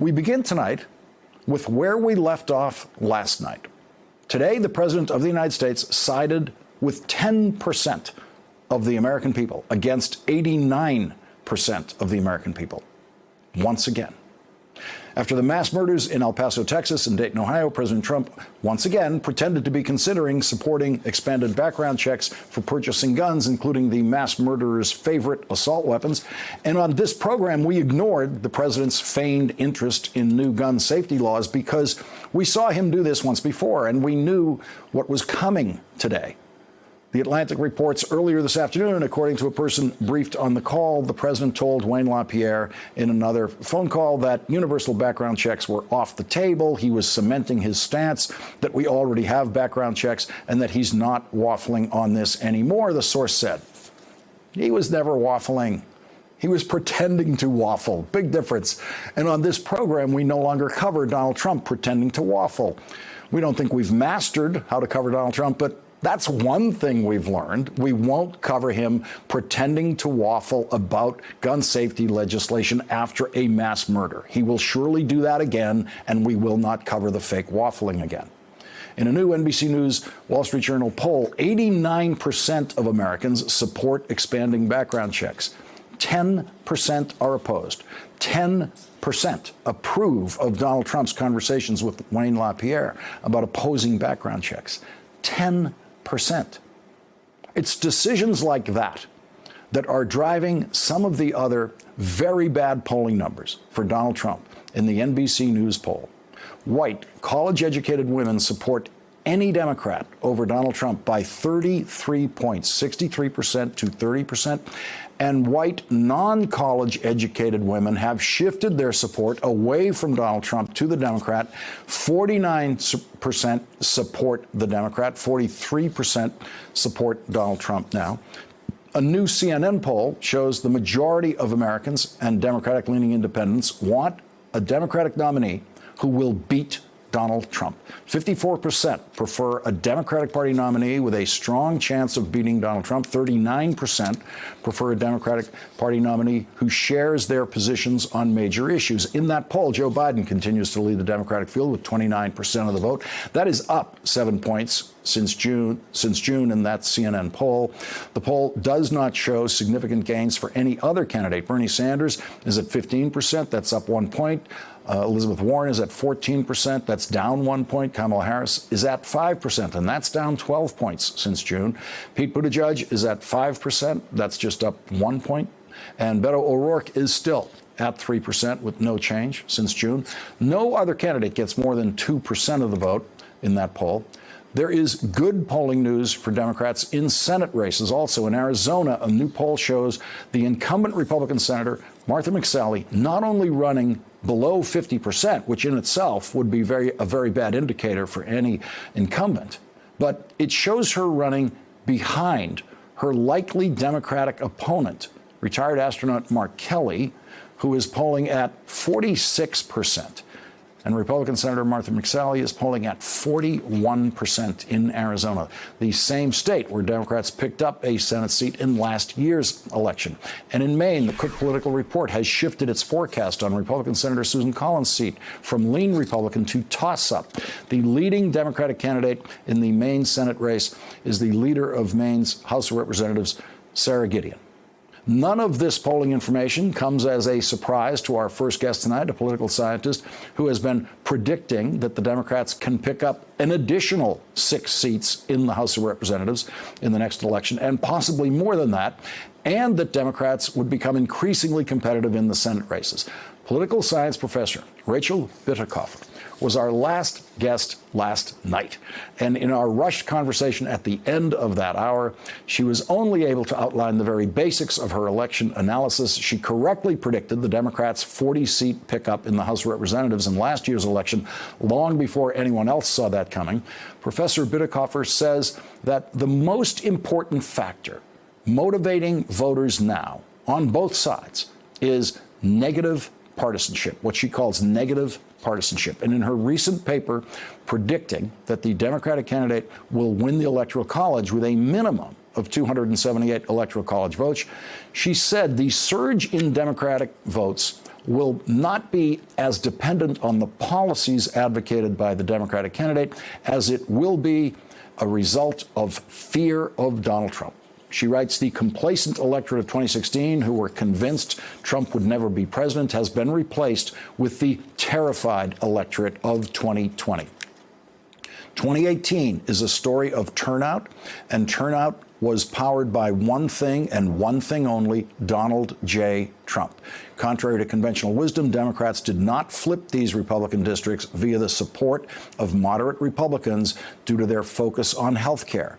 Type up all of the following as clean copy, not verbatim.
We begin tonight with where we left off last night. Today, the President of the United States sided with 10% of the American people against 89% of the American people. Once again. After the mass murders in El Paso, Texas and Dayton, Ohio, President Trump once again pretended to be considering supporting expanded background checks for purchasing guns, including the mass murderer's favorite assault weapons. And on this program, we ignored the president's feigned interest in new gun safety laws because we saw him do this once before and we knew what was coming today. The Atlantic reports earlier this afternoon, according to a person briefed on the call, the president told Wayne LaPierre in another phone call that universal background checks were off the table. He was cementing his stance that we already have background checks and that he's not waffling on this anymore, the source said. He was never waffling. He was pretending to waffle. Big difference. And on this program, we no longer cover Donald Trump pretending to waffle. We don't think we've mastered how to cover Donald Trump, but that's one thing we've learned. We won't cover him pretending to waffle about gun safety legislation after a mass murder. He will surely do that again, and we will not cover the fake waffling again. In a new NBC News Wall Street Journal poll, 89% of Americans support expanding background checks. 10% are opposed. 10% approve of Donald Trump's conversations with Wayne LaPierre about opposing background checks. 10%. It's decisions like that that are driving some of the other very bad polling numbers for Donald Trump in the NBC News poll. White, college-educated women support any Democrat over Donald Trump by 33 points, 63% to 30%. And white, non-college educated women have shifted their support away from Donald Trump to the Democrat. 49% support the Democrat, 43% support Donald Trump now. A new CNN poll shows the majority of Americans and Democratic-leaning independents want a Democratic nominee who will beat Donald Trump. 54% prefer a Democratic Party nominee with a strong chance of beating Donald Trump. 39% prefer a Democratic Party nominee who shares their positions on major issues. In that poll, Joe Biden continues to lead the Democratic field with 29% of the vote. That is up 7 points since June in that CNN poll. The poll does not show significant gains for any other candidate. Bernie Sanders is at 15%. That's up 1 point. Elizabeth Warren is at 14%. That's down 1 point. Kamala Harris is at 5%, and that's down 12 points since June. Pete Buttigieg is at 5%. That's just up 1 point. And Beto O'Rourke is still at 3% with no change since June. No other candidate gets more than 2% of the vote in that poll. There is good polling news for Democrats in Senate races. Also in Arizona, a new poll shows the incumbent Republican Senator Martha McSally not only running below 50%, which in itself would be a very bad indicator for any incumbent, but it shows her running behind her likely Democratic opponent, retired astronaut Mark Kelly, who is polling at 46%. And Republican Senator Martha McSally is polling at 41% in Arizona, the same state where Democrats picked up a Senate seat in last year's election. And in Maine, the Cook Political Report has shifted its forecast on Republican Senator Susan Collins' seat from lean Republican to toss-up. The leading Democratic candidate in the Maine Senate race is the leader of Maine's House of Representatives, Sarah Gideon. None of this polling information comes as a surprise to our first guest tonight, a political scientist who has been predicting that the Democrats can pick up an additional 6 seats in the House of Representatives in the next election, and possibly more than that, and that Democrats would become increasingly competitive in the Senate races. Political science professor Rachel Bitecofer was our last guest last night. And in our rushed conversation at the end of that hour, she was only able to outline the very basics of her election analysis. She correctly predicted the Democrats' 40-seat pickup in the House of Representatives in last year's election, long before anyone else saw that coming. Professor Bitecofer says that the most important factor motivating voters now on both sides is negative partisanship, what she calls negative partisanship. And in her recent paper predicting that the Democratic candidate will win the Electoral College with a minimum of 278 Electoral College votes, she said the surge in Democratic votes will not be as dependent on the policies advocated by the Democratic candidate as it will be a result of fear of Donald Trump. She writes, the complacent electorate of 2016, who were convinced Trump would never be president, has been replaced with the terrified electorate of 2020. 2018 is a story of turnout, and turnout was powered by one thing and one thing only, Donald J. Trump. Contrary to conventional wisdom, Democrats did not flip these Republican districts via the support of moderate Republicans due to their focus on health care.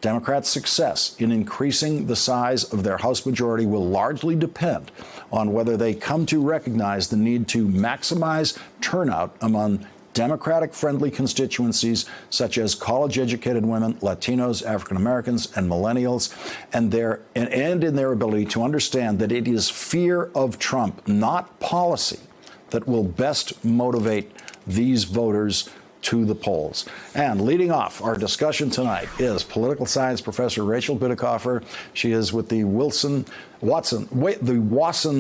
Democrats' success in increasing the size of their House majority will largely depend on whether they come to recognize the need to maximize turnout among Democratic-friendly constituencies such as college-educated women, Latinos, African Americans, and millennials, and in their ability to understand that it is fear of Trump, not policy, that will best motivate these voters to the polls. And leading off our discussion tonight is political science professor Rachel Bitecofer. She is with the Wasson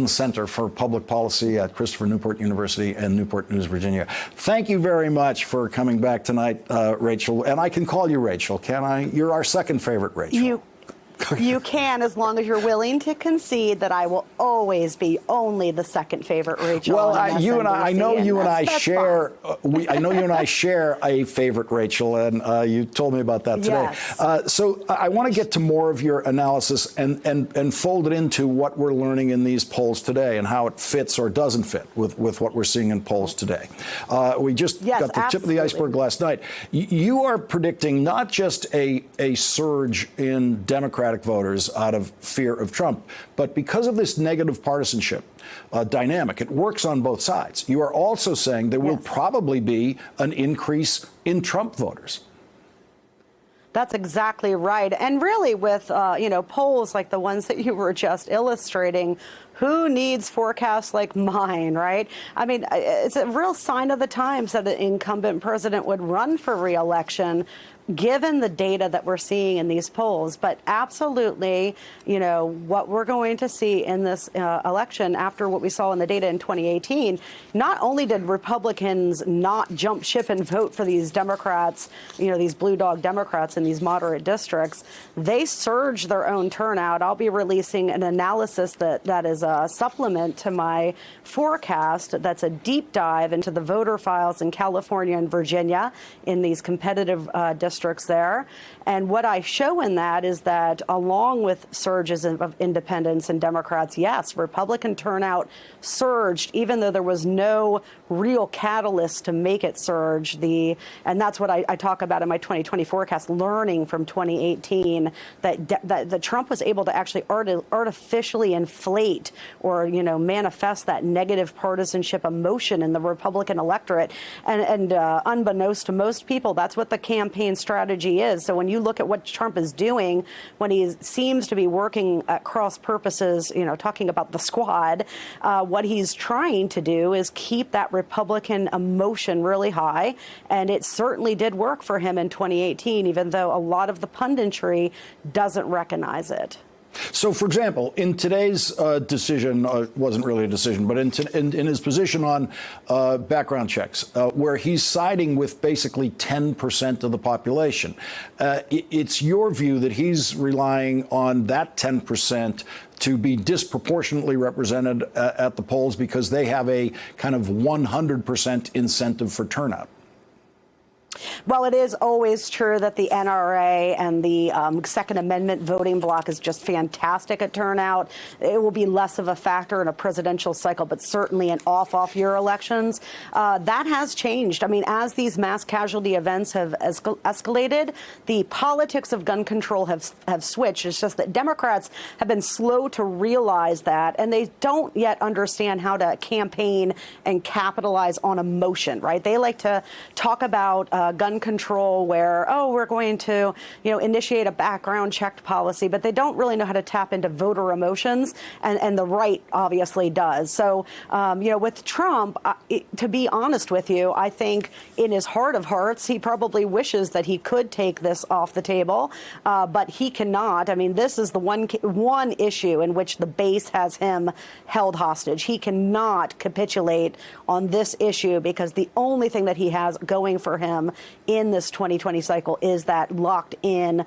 Center for Public Policy at Christopher Newport University in Newport News, Virginia. Thank you very much for coming back tonight, Rachel. And I can call you Rachel, can I? You're our second favorite Rachel. You can, as long as you're willing to concede that I will always be only the second favorite Rachel. Well, I know you and I share a favorite Rachel, and you told me about that today. Yes. So I want to get to more of your analysis and fold it into what we're learning in these polls today and how it fits or doesn't fit with what we're seeing in polls today. We just got the tip of the iceberg last night. You are predicting not just a surge in Democratic voters out of fear of Trump, but because of this negative partisanship dynamic, it works on both sides. You are also saying there will probably be an increase in Trump voters. That's exactly right. And really with, polls like the ones that you were just illustrating, who needs forecasts like mine, right? I mean, it's a real sign of the times that an incumbent president would run for re-election, given the data that we're seeing in these polls. But absolutely, what we're going to see in this election after what we saw in the data in 2018, not only did Republicans not jump ship and vote for these Democrats, these blue dog Democrats in these moderate districts, they surged their own turnout. I'll be releasing an analysis that is a supplement to my forecast. That's a deep dive into the voter files in California and Virginia in these competitive districts there. And what I show in that is that along with surges of independents and Democrats, yes, Republican turnout surged, even though there was no real catalyst to make it surge. And that's what I talk about in my 2020 forecast, learning from 2018 that Trump was able to actually artificially inflate or, manifest that negative partisanship emotion in the Republican electorate. And unbeknownst to most people, that's what the campaign strategy is. So when you look at what Trump is doing, when he seems to be working at cross purposes, talking about the squad, what he's trying to do is keep that Republican emotion really high. And it certainly did work for him in 2018, even though a lot of the punditry doesn't recognize it. So, for example, in today's decision, wasn't really a decision, but in his position on background checks, where he's siding with basically 10% of the population, it's your view that he's relying on that 10% to be disproportionately represented at the polls because they have a kind of 100% incentive for turnout. Well, it is always true that the NRA and the Second Amendment voting bloc is just fantastic at turnout. It will be less of a factor in a presidential cycle, but certainly in off-year elections. That has changed. I mean, as these mass casualty events have escalated, the politics of gun control have switched. It's just that Democrats have been slow to realize that, and they don't yet understand how to campaign and capitalize on emotion, right? They like to talk about gun control where, oh, we're going to, initiate a background check policy, but they don't really know how to tap into voter emotions, and the right obviously does. So, with Trump, to be honest with you, I think in his heart of hearts, he probably wishes that he could take this off the table, but he cannot. I mean, this is the one issue in which the base has him held hostage. He cannot capitulate on this issue because the only thing that he has going for him in this 2020 cycle is that locked in,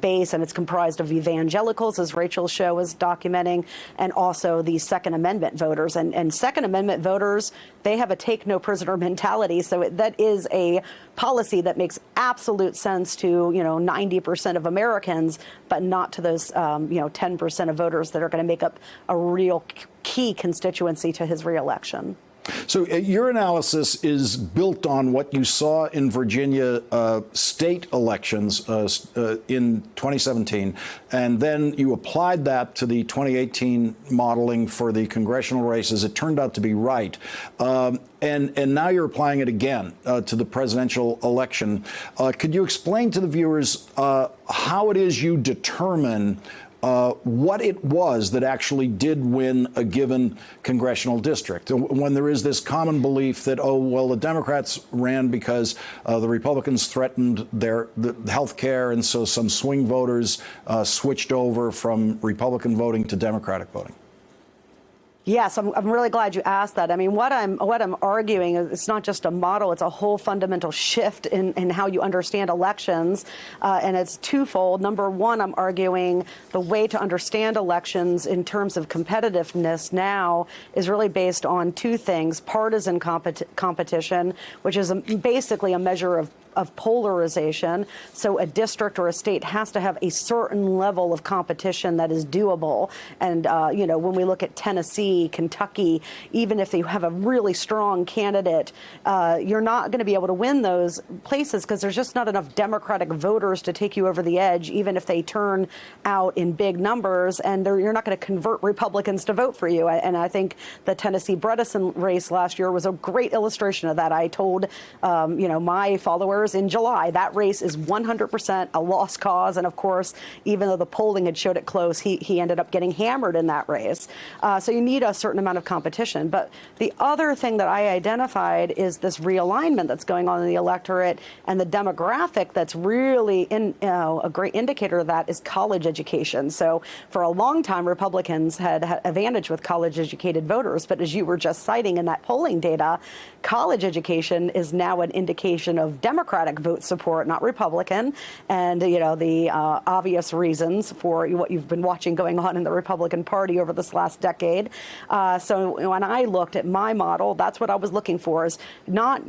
base, and it's comprised of evangelicals, as Rachel's show is documenting, and also the Second Amendment voters. And Second Amendment voters, they have a take no prisoner mentality. So that is a policy that makes absolute sense to, 90% of Americans, but not to those, 10% of voters that are going to make up a real key constituency to his reelection. So your analysis is built on what you saw in Virginia state elections in 2017, and then you applied that to the 2018 modeling for the congressional races. It turned out to be right. And now you're applying it again to the presidential election. Could you explain to the viewers how it is you determine what it was that actually did win a given congressional district, when there is this common belief that, oh, well, the Democrats ran because the Republicans threatened the health care, and so some swing voters switched over from Republican voting to Democratic voting? Yes, I'm really glad you asked that. I mean, what I'm arguing is it's not just a model; it's a whole fundamental shift in how you understand elections, and it's twofold. Number one, I'm arguing the way to understand elections in terms of competitiveness now is really based on two things: partisan competition, which is basically a measure of polarization. So a district or a state has to have a certain level of competition that is doable. And, when we look at Tennessee, Kentucky, even if you have a really strong candidate, you're not going to be able to win those places because there's just not enough Democratic voters to take you over the edge, even if they turn out in big numbers, and you're not going to convert Republicans to vote for you. And I think the Tennessee Bredesen race last year was a great illustration of that. I told, my followers in July, that race is 100% a lost cause. And of course, even though the polling had showed it close, he ended up getting hammered in that race. So you need a certain amount of competition. But the other thing that I identified is this realignment that's going on in the electorate, and the demographic that's really a great indicator of that is college education. So for a long time, Republicans had advantage with college educated voters. But as you were just citing in that polling data, college education is now an indication of Democratic vote support, not Republican, and the obvious reasons for what you've been watching going on in the Republican Party over this last decade. So when I looked at my model, that's what I was looking for: is not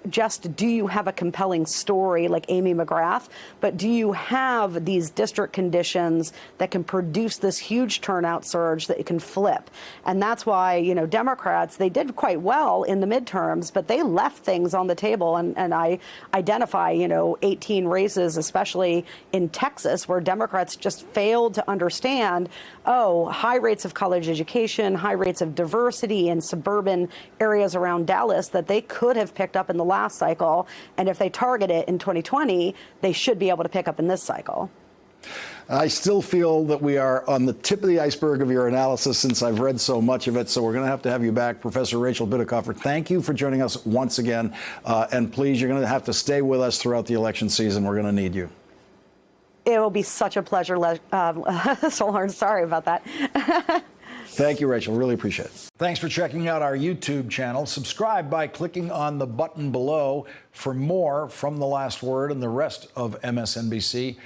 just do you have a compelling story like Amy McGrath, but do you have these district conditions that can produce this huge turnout surge that you can flip? And that's why Democrats, they did quite well in the midterms, but they left things on the table, and I identify 18 races, especially in Texas, where Democrats just failed to understand, high rates of college education, high rates of diversity in suburban areas around Dallas that they could have picked up in the last cycle. And if they target it in 2020, they should be able to pick up in this cycle. I still feel that we are on the tip of the iceberg of your analysis since I've read so much of it. So we're going to have you back. Professor Rachel Bitecofer, thank you for joining us once again. And please, you're going to have to stay with us throughout the election season. We're going to need you. It will be such a pleasure, Solon. Sorry about that. Thank you, Rachel. Really appreciate it. Thanks for checking out our YouTube channel. Subscribe by clicking on the button below for more from The Last Word and the rest of MSNBC.